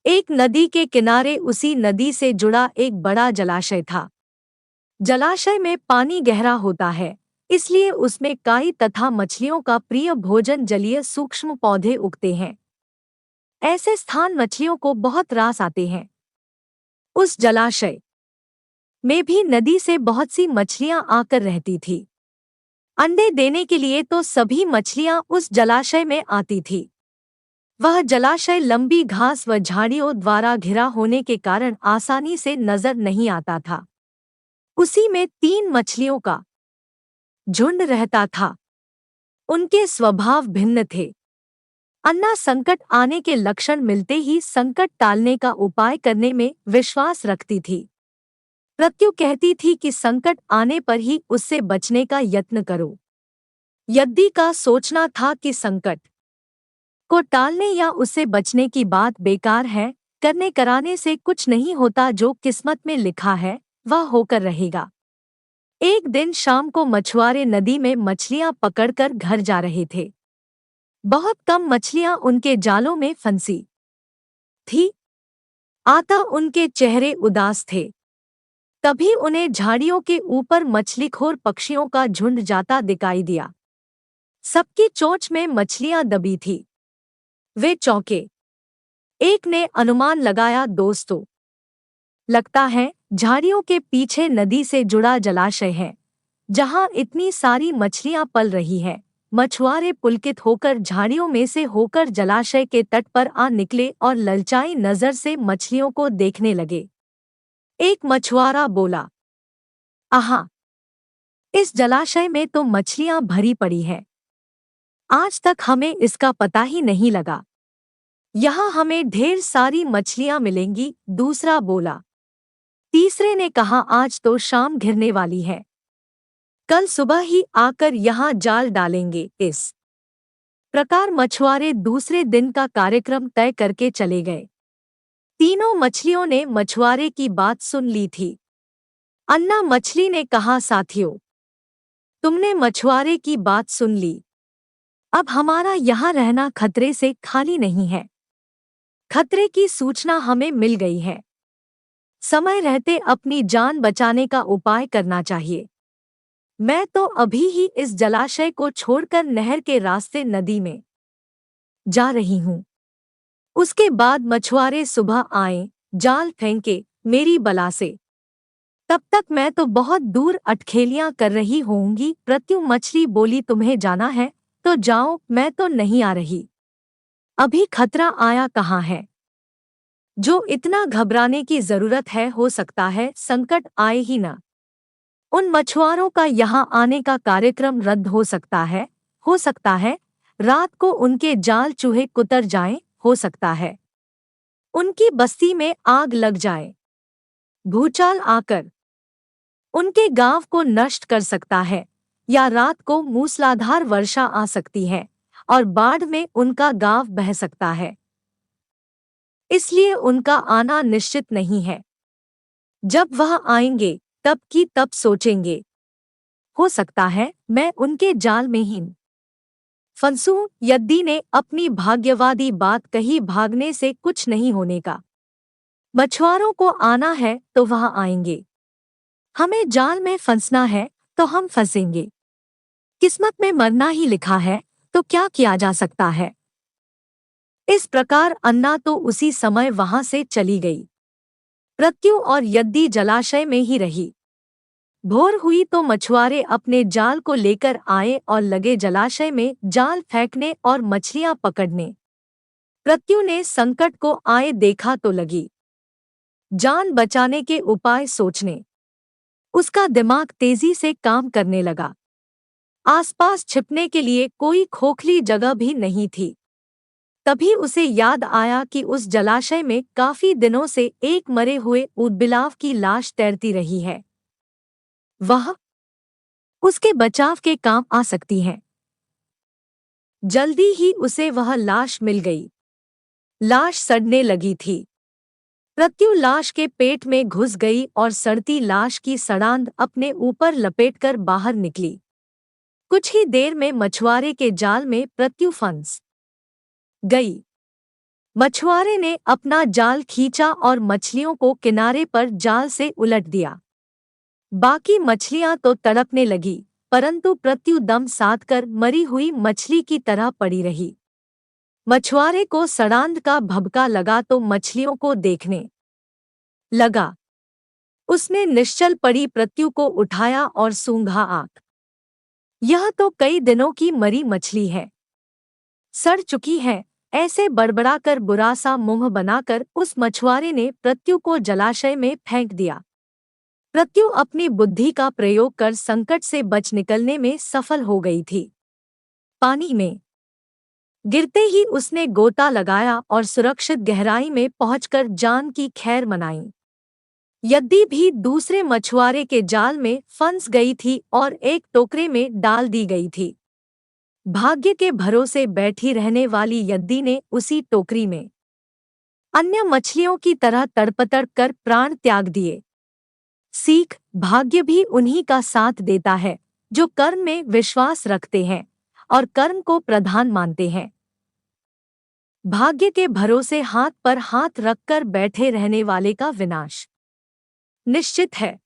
एक नदी के किनारे उसी नदी से जुड़ा एक बड़ा जलाशय था। जलाशय में पानी गहरा होता है, इसलिए उसमें काई तथा मछलियों का प्रिय भोजन जलीय सूक्ष्म पौधे उगते हैं। ऐसे स्थान मछलियों को बहुत रास आते हैं। उस जलाशय में भी नदी से बहुत सी मछलियां आकर रहती थी। अंडे देने के लिए तो सभी मछलियां उस जलाशय में आती थी। वह जलाशय लंबी घास व झाड़ियों द्वारा घिरा होने के कारण आसानी से नजर नहीं आता था। उसी में 3 मछलियों का झुंड रहता था। उनके स्वभाव भिन्न थे। अन्ना संकट आने के लक्षण मिलते ही संकट टालने का उपाय करने में विश्वास रखती थी। प्रत्यु कहती थी कि संकट आने पर ही उससे बचने का यत्न करो। यद्दी का सोचना था कि संकट को टालने या उससे बचने की बात बेकार है, करने कराने से कुछ नहीं होता, जो किस्मत में लिखा है वह होकर रहेगा। एक दिन शाम को मछुआरे नदी में मछलियां पकड़कर घर जा रहे थे। बहुत कम मछलियां उनके जालों में फंसी थी। आता उनके चेहरे उदास थे। तभी उन्हें झाड़ियों के ऊपर मछलीखोर पक्षियों का झुंड जाता दिखाई दिया। सबकी चोंच में मछलियां दबी थी। वे चौंके। एक ने अनुमान लगाया, दोस्तों, लगता है झाड़ियों के पीछे नदी से जुड़ा जलाशय है, जहां इतनी सारी मछलियां पल रही है। मछुआरे पुलकित होकर झाड़ियों में से होकर जलाशय के तट पर आ निकले और ललचाई नजर से मछलियों को देखने लगे। एक मछुआरा बोला, आहा, इस जलाशय में तो मछलियां भरी पड़ी है। आज तक हमें इसका पता ही नहीं लगा। यहाँ हमें ढेर सारी मछलियां मिलेंगी। दूसरा बोला। तीसरे ने कहा, आज तो शाम घिरने वाली है, कल सुबह ही आकर यहाँ जाल डालेंगे। इस प्रकार मछुआरे दूसरे दिन का कार्यक्रम तय करके चले गए। तीनों मछलियों ने मछुआरे की बात सुन ली थी। अन्ना मछली ने कहा, साथियों, तुमने मछुआरे की बात सुन ली। अब हमारा यहाँ रहना खतरे से खाली नहीं है। खतरे की सूचना हमें मिल गई है। समय रहते अपनी जान बचाने का उपाय करना चाहिए। मैं तो अभी ही इस जलाशय को छोड़कर नहर के रास्ते नदी में जा रही हूँ। उसके बाद मछुआरे सुबह आए, जाल फेंके मेरी बला से। तब तक मैं तो बहुत दूर अटखेलियां कर रही होऊंगी। प्रत्यु मछली बोली, तुम्हें जाना है तो जाओ, मैं तो नहीं आ रही। अभी खतरा आया कहाँ है जो इतना घबराने की जरूरत है। हो सकता है संकट आए ही न। उन मछुआरों का यहाँ आने का कार्यक्रम रद्द हो सकता है। हो सकता है रात को उनके जाल चूहे कुतर जाएं। हो सकता है उनकी बस्ती में आग लग जाए। भूचाल आकर उनके गांव को नष्ट कर सकता है, या रात को मूसलाधार वर्षा आ सकती है और बाढ़ में उनका गांव बह सकता है। इसलिए उनका आना निश्चित नहीं है। जब वह आएंगे तब की तब सोचेंगे। हो सकता है मैं उनके जाल में ही फंसूं। यद्दी ने अपनी भाग्यवादी बात कही, भागने से कुछ नहीं होने का। मछुआरों को आना है तो वह आएंगे। हमें जाल में फंसना है तो हम फंसेंगे। किस्मत में मरना ही लिखा है तो क्या किया जा सकता है। इस प्रकार अन्ना तो उसी समय वहां से चली गई। प्रत्यु और यद्दी जलाशय में ही रही। भोर हुई तो मछुआरे अपने जाल को लेकर आए और लगे जलाशय में जाल फेंकने और मछलियां पकड़ने। प्रत्यु ने संकट को आए देखा तो लगी जान बचाने के उपाय सोचने। उसका दिमाग तेजी से काम करने लगा। आसपास छिपने के लिए कोई खोखली जगह भी नहीं थी। तभी उसे याद आया कि उस जलाशय में काफी दिनों से एक मरे हुए ऊदबिलाव की लाश तैरती रही है। वह उसके बचाव के काम आ सकती है। जल्दी ही उसे वह लाश मिल गई। लाश सड़ने लगी थी। प्रत्यु लाश के पेट में घुस गई और सड़ती लाश की सड़ांध अपने ऊपर लपेटकर बाहर निकली। कुछ ही देर में मछुआरे के जाल में प्रत्यु फंस गई। मछुआरे ने अपना जाल खींचा और मछलियों को किनारे पर जाल से उलट दिया। बाकी मछलियां तो तड़पने लगी, परंतु प्रत्यु दम साधकर मरी हुई मछली की तरह पड़ी रही। मछुआरे को सड़ांध का भभका लगा तो मछलियों को देखने लगा। उसने निश्चल पड़ी प्रत्यु को उठाया और सूंघा आंख। यह तो कई दिनों की मरी मछली है, सड़ चुकी है। ऐसे बड़बड़ाकर बुरा सा मुंह बनाकर उस मछुआरे ने प्रत्यु को जलाशय में फेंक दिया। प्रत्यु अपनी बुद्धि का प्रयोग कर संकट से बच निकलने में सफल हो गई थी। पानी में गिरते ही उसने गोता लगाया और सुरक्षित गहराई में पहुंचकर जान की खैर मनाई। यद्दी भी दूसरे मछुआरे के जाल में फंस गई थी और एक टोकरे में डाल दी गई थी। भाग्य के भरोसे बैठी रहने वाली यद्दी ने उसी टोकरी में अन्य मछलियों की तरह तड़प कर प्राण त्याग दिए। सीख, भाग्य भी उन्हीं का साथ देता है जो कर्म में विश्वास रखते हैं और कर्म को प्रधान मानते हैं। भाग्य के भरोसे हाथ पर हाथ रखकर बैठे रहने वाले का विनाश निश्चित है।